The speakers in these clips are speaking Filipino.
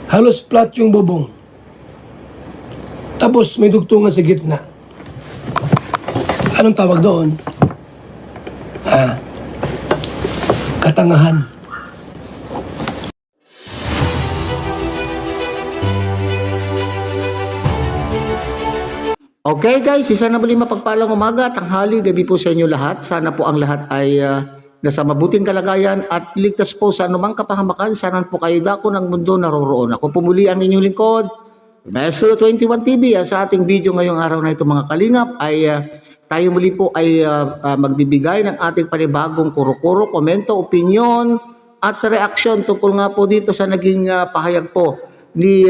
Halos flat yung bubong. Tapos may dugtungan sa gitna. Anong tawag doon? Katangahan. Okay guys, isa na muli mapagpalang umaga, tanghali, gabi po sa inyo lahat. Sana po ang lahat ay nasa mabuting kalagayan at ligtas po sa anumang kapahamakan. Sana po kayo dako ng mundo naroroon. Ako po muli ang inyong lingkod, Maestro 21 TV. Sa ating video ngayong araw na ito mga kalingap ay tayo muli po ay magbibigay ng ating panibagong kuro-kuro, komento, opinion at reaction tungkol nga po dito sa naging pahayag po ni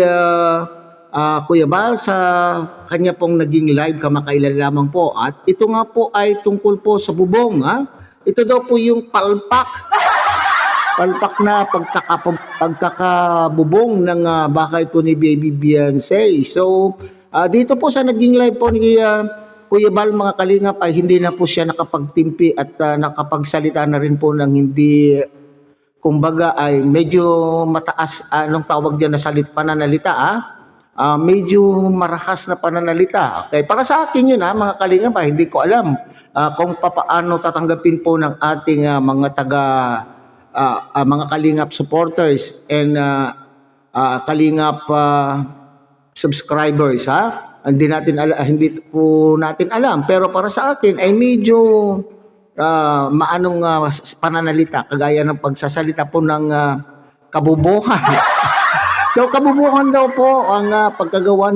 Kuya Bal sa kanya pong naging live kamakailan lamang po. At ito nga po ay tungkol po sa bubong. Ito daw po yung palpak. Palpak na pagkakabubong ng bahay po ni Baby Beyonce. So, dito po sa naging live po ni Kuya Bal mga kalingap ay hindi na po siya nakapagtimpi at nakapagsalita na rin po ng hindi, kumbaga ay medyo mataas, anong tawag dyan na pananalita medyo marahas na pananalita. Okay, para sa akin yun mga kalingap, hindi ko alam kung paano tatanggapin po ng ating mga mga kalingap supporters and kalingap subscribers hindi po natin alam, pero para sa akin ay medyo maanong pananalita kagaya ng pagsasalita po ng kabubuhan. So kabubuhan daw po ang pagkagawa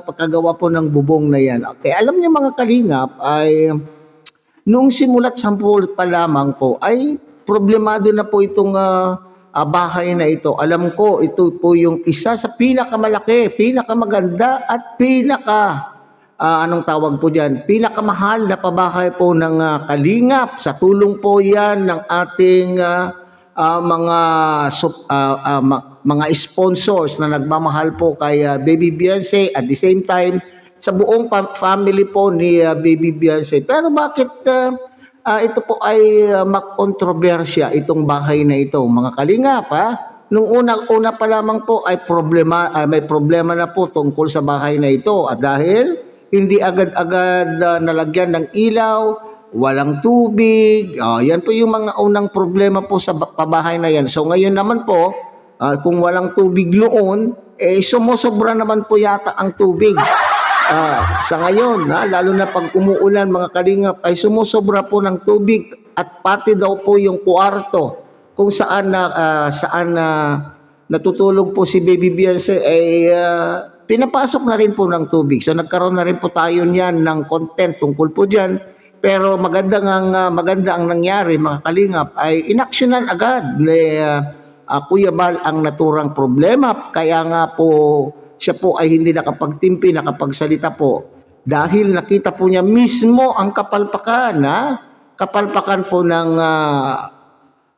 pagkagawa po ng bubong na yan. Okay, alam niyo mga kalingap ay nung simulat sampul pa lamang po ay problemado na po itong bahay na ito. Alam ko ito po yung isa sa pinakamalaki, pinakamaganda at anong tawag po diyan, pinakamahal na pabahay po ng kalingap. Sa tulong po yan ng ating mga sponsors na nagmamahal po kay Baby Beyonce, at the same time sa buong family po ni Baby Beyonce. Pero bakit ito po ay makontrobersya itong bahay na ito mga kalingap Nung una pa lamang po ay may problema na po tungkol sa bahay na ito, at dahil hindi agad-agad nalagyan ng ilaw, walang tubig. Yan po yung mga unang problema po sa pabahay na yan. So ngayon naman po, kung walang tubig noon, sumusobra naman po yata ang tubig. Sa ngayon, lalo na pag umuulan mga kalingap, ay sumusobra po ng tubig, at pati daw po yung kwarto kung saan natutulog po si Baby Beyonce ay pinapasok na rin po ng tubig. So nagkaroon na rin po tayo niyan ng content tungkol po diyan. Pero maganda ang nangyari mga kalingap ay inaksyonan agad ni Kuya Bal ang naturang problema. Kaya nga po siya po ay hindi nakapagtimpi, nakapagsalita po dahil nakita po niya mismo ang kapalpakan po ng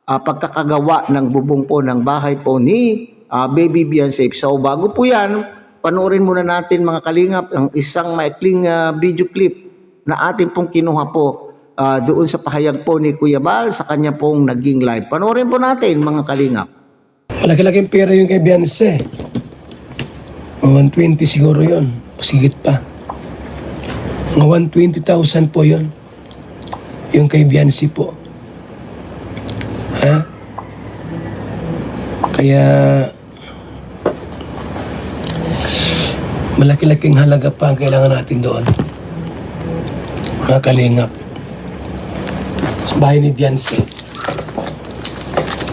pagkakagawa ng bubong po ng bahay po ni Baby Beyonce. So bago po yan, panoorin muna natin mga kalingap ang isang maikling video clip na atin pong kinuha po doon sa pahayag po ni Kuya Bal sa kanya pong naging live. Panoorin po natin mga kalingap. Malaki-laking pera yung kay Beyonce. 120 siguro yun. O sigit pa. Mga 120,000 po yun. Yung kay Beyonce po. Kaya malaki-laking halaga pa ang kailangan natin doon. Mga kalingap. Sa bahay ni Beyonce.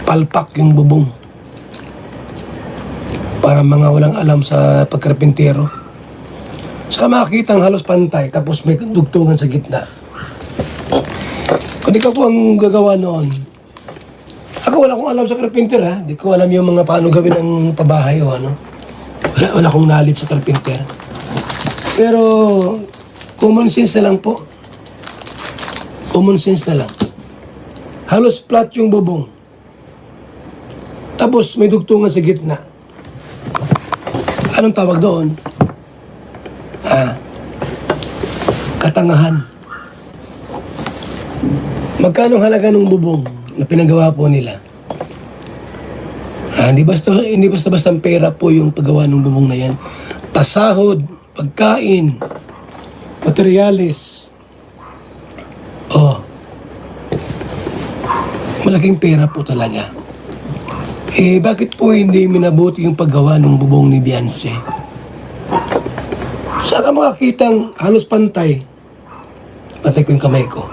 Palpak yung bubong. Para mga walang alam sa pagkarpintero. Saka makikita ang halos pantay, tapos may dugtungan sa gitna. Kung di ka po ang gagawa noon, ako wala akong alam sa karpinter Di ko alam yung mga paano gawin ang pabahay o ano. Wala akong knowledge sa karpinter. Pero common sense na lang po. Common sense na lang. Halos flat yung bubong. Tapos may dugtungan sa gitna. Anong tawag doon? Katangahan. Magkano halaga ng bubong na pinagawa po nila? Hindi basta pera po yung paggawa ng bubong na yan. Pasahod, pagkain, materialis. Oh. Malaking pera po talaga. Bakit po hindi minabuti yung paggawa ng bubong ni Beyonce? Saka makakitang halos pantay. Pantay ko yung kamay ko.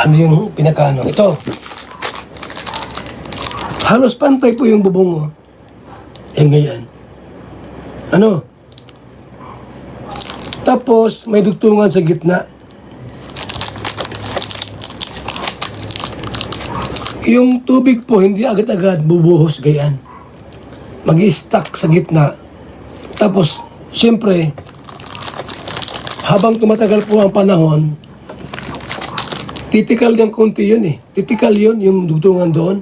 Ano yung pinakaano? Ito. Halos pantay po yung bubong. Ganyan. Ano? Tapos, may dugtungan sa gitna. Yung tubig po, hindi agad-agad bubuhos gayan. Mag-i-stack sa gitna. Tapos, siyempre, habang tumatagal po ang panahon, titikal ng konti yun eh. Titikal yun, yung dugtungan doon.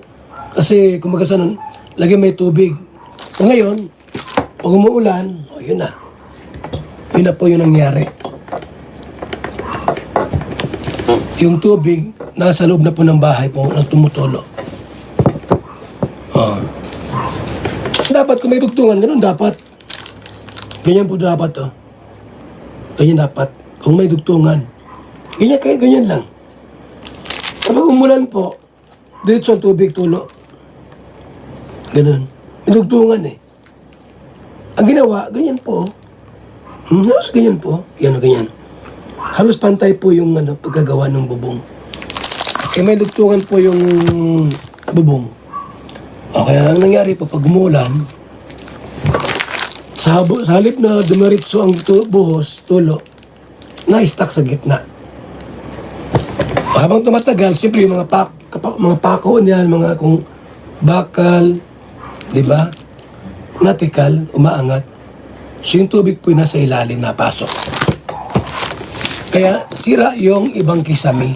Kasi, kumbaga sa nun, lagi may tubig. So, ngayon, pag umuulan, yun na. Yun na po yung nangyari. Yung tubig, nasa loob na po ng bahay po, tumutulo. Dapat kung may dugtungan, ganun dapat. Ganyan po dapat to. Ganyan dapat. Kung may dugtungan. Ganyan lang. Kapag umulan po, diretso ang tubig tulo. Ganun. May dugtungan eh. Ang ginawa, ganyan po. Halos ganyan po. Yan o ganyan. Halos pantay po yung pagkagawa ng bubong. May dugtungan po yung bubong. Kaya ang nangyari po, pag umulan, sa halip na dumiritso ang buhos, tulo, na-stack sa gitna. Habang tumatagal, siyempre yung mga pako niyan, mga kung bakal, di ba? Natikal, umaangat. So yung tubig po nasa ilalim na pasok. Kaya sira yung ibang kisame.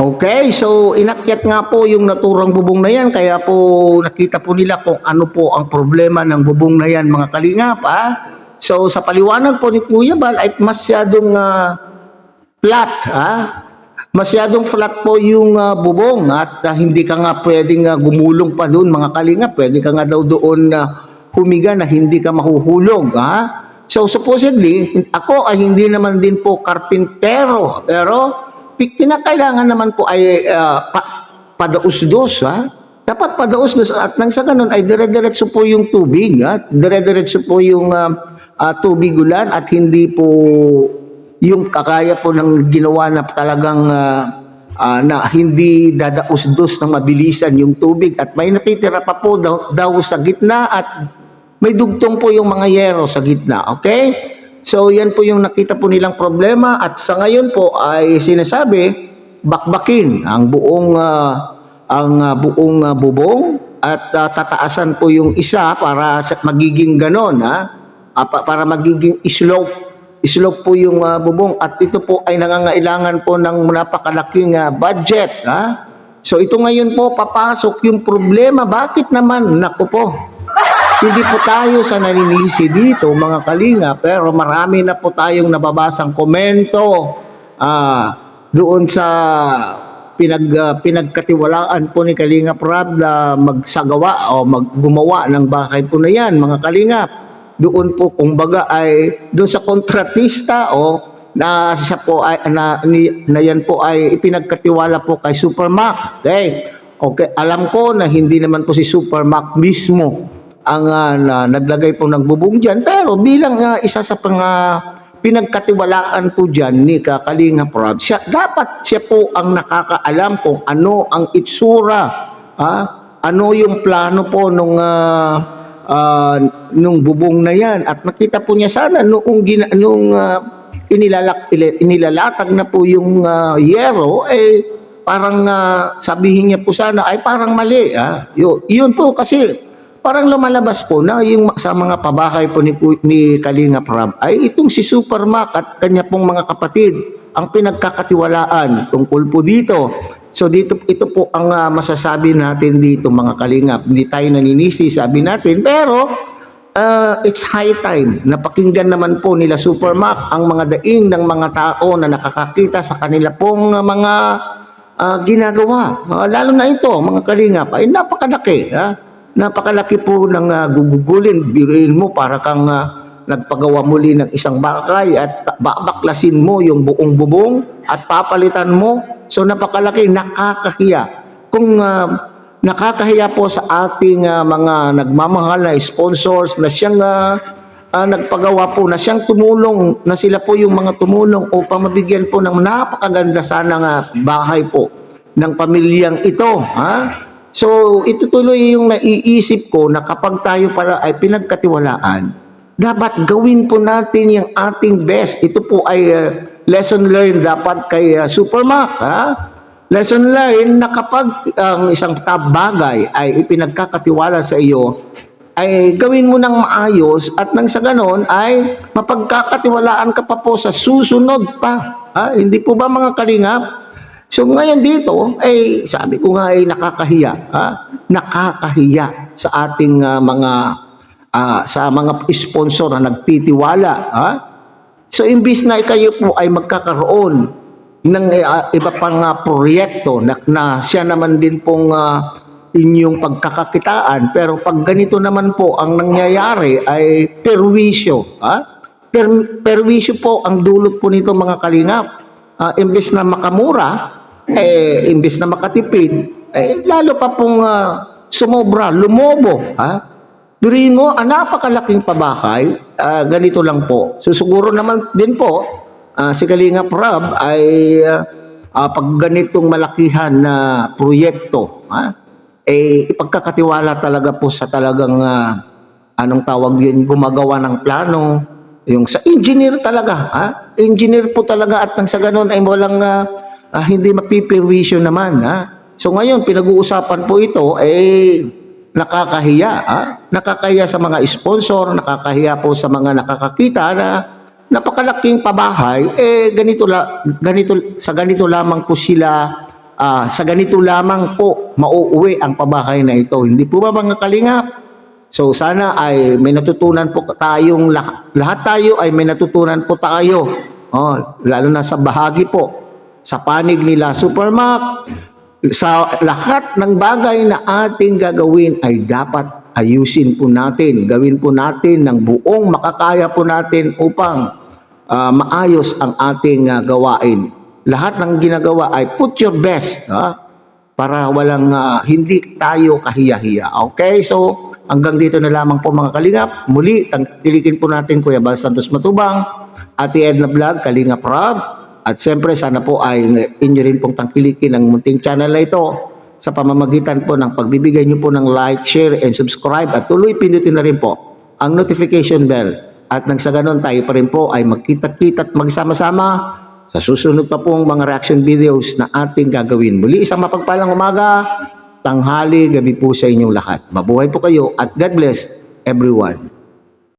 Okay, so inakyat nga po yung naturang bubong na yan, kaya po nakita po nila kung ano po ang problema ng bubong na yan, mga kalingap. So sa paliwanag po ni Kuya Bal ay masyadong flat. Masyadong flat po yung bubong at hindi ka nga pwedeng gumulong pa doon, mga kalingap. Pwede ka nga daw doon humiga na hindi ka mahuhulog. So supposedly, ako ay hindi naman din po karpintero, pero kinakailangan naman po ay padausdos. Dapat padausdos at nang sa ganun ay dire-diretso po yung tubig. Dire-diretso po yung tubig ulan at hindi po yung kakaya po ng ginawa na talagang na hindi dadausdos ng mabilisan yung tubig at may natitira pa po daw sa gitna at may dugtong po yung mga yero sa gitna. Okay? So yan po yung nakita po nilang problema at sa ngayon po ay sinasabi bakbakin ang buong bubong at tataasan po yung isa para magiging ganon, para magiging slope po yung bubong at ito po ay nangangailangan po ng napakalaking budget. So ito ngayon po papasok yung problema. Bakit naman? Naku po. Hindi po tayo sa naninisi dito, mga kalinga, pero marami na po tayong nababasang komento doon sa pinagkatiwalaan po ni Kalinga Prab na magsagawa o gumawa ng bahay po na yan, mga kalinga. Doon po, kumbaga ay doon sa kontratista o na siya po ay na yan po ay ipinagkatiwala po kay Supermac. Okay, alam ko na hindi naman po si Supermac mismo ang naglagay po ng bubong dyan, pero bilang isa sa pinagkatiwalaan po dyan ni Kalinga Prab, dapat siya po ang nakakaalam kung ano ang itsura, ano yung plano po nung bubong na yan. At nakita po niya sana nung inilalatag na po yung yero, parang sabihin niya po sana ay parang mali. Yun po kasi parang lumalabas po na yung sa mga pabahay po ni Kalinga Prab ay itong si Supermac at kanya pong mga kapatid ang pinagkakatiwalaan tungkol po dito. So ito po ang masasabi natin dito, mga kalingap. Hindi tayo naninisi, sabi natin, pero it's high time na pakinggan naman po nila Supermac ang mga daing ng mga tao na nakakakita sa kanila pong mga ginagawa. Lalo na ito, mga kalingap, ay napakalaki. napakalaki po ng gugugulin. Biruin mo para kang nagpagawa muli ng isang bakay at babaklasin mo yung buong bubong at papalitan mo. So napakalaki, nakakahiya. Kung nakakahiya po sa ating mga nagmamahal na sponsors na siyang nagpagawa po, na siyang tumulong, na sila po yung mga tumulong upang mabigyan po ng napakaganda sana bahay po ng pamilyang ito. So ito tuloy yung naiisip ko na kapag tayo pala ay pinagkatiwalaan, dapat gawin po natin yung ating best. Ito po ay lesson learned dapat kay Supermac. Lesson learned na kapag ang isang bagay ay ipinagkakatiwala sa iyo, ay gawin mo ng maayos at nang sa ganon ay mapagkakatiwalaan ka pa po sa susunod pa. Hindi po ba mga kalingap? So ngayon dito, ay sabi ko nga ay nakakahiya. Nakakahiya sa ating sa mga sponsor na nagtitiwala. So imbis na kayo po ay magkakaroon ng iba pang proyekto na siya naman din pong inyong pagkakakitaan, pero pag ganito naman po ang nangyayari ay perwisyo. Perwisyo po ang dulot po nito mga kalingap. Imbis na makamura, imbis na makatipid, lalo pa pong sumobra, lumobo. Durin mo, napakalaking pabahay, ganito lang po. So siguro naman din po, si Kalingap Rob ay pag ganitong malakihan na proyekto, ipagkakatiwala talaga po sa talagang, anong tawag yun, gumagawa ng plano, yung sa engineer talaga. Engineer po talaga at nang sa ganun ay walang hindi mapipirwisyo naman. So ngayon, pinag-uusapan po ito, nakakahiya. Nakakahiya sa mga sponsor, nakakahiya po sa mga nakakakita na napakalaking pabahay, sa ganito lamang po sila, sa ganito lamang po mauuwi ang pabahay na ito. Hindi po ba mga kalingap? So sana ay may natutunan po tayong, lahat tayo ay may natutunan po tayo. Lalo na sa bahagi po, sa panig nila Supermac, sa lahat ng bagay na ating gagawin ay dapat ayusin po natin, gawin po natin ng buong makakaya po natin upang maayos ang ating gawain. Lahat ng ginagawa ay put your best para walang hindi tayo kahiya-hiya. Okay, so hanggang dito na lamang po mga kalingap. Muli, tilikin po natin Kuya Bal Santos Matubang, Ate Edna Vlog, Kalingap Rob. At siyempre, sana po ay inyo rin pong tangkilikin ang munting channel na ito sa pamamagitan po ng pagbibigay nyo po ng like, share, and subscribe. At tuloy pindutin na rin po ang notification bell. At nang sa ganon tayo pa rin po ay magkita-kita at magsama-sama sa susunod pa pong mga reaction videos na ating gagawin. Muli, isang mapagpalang umaga, tanghali, gabi po sa inyong lahat. Mabuhay po kayo at God bless everyone.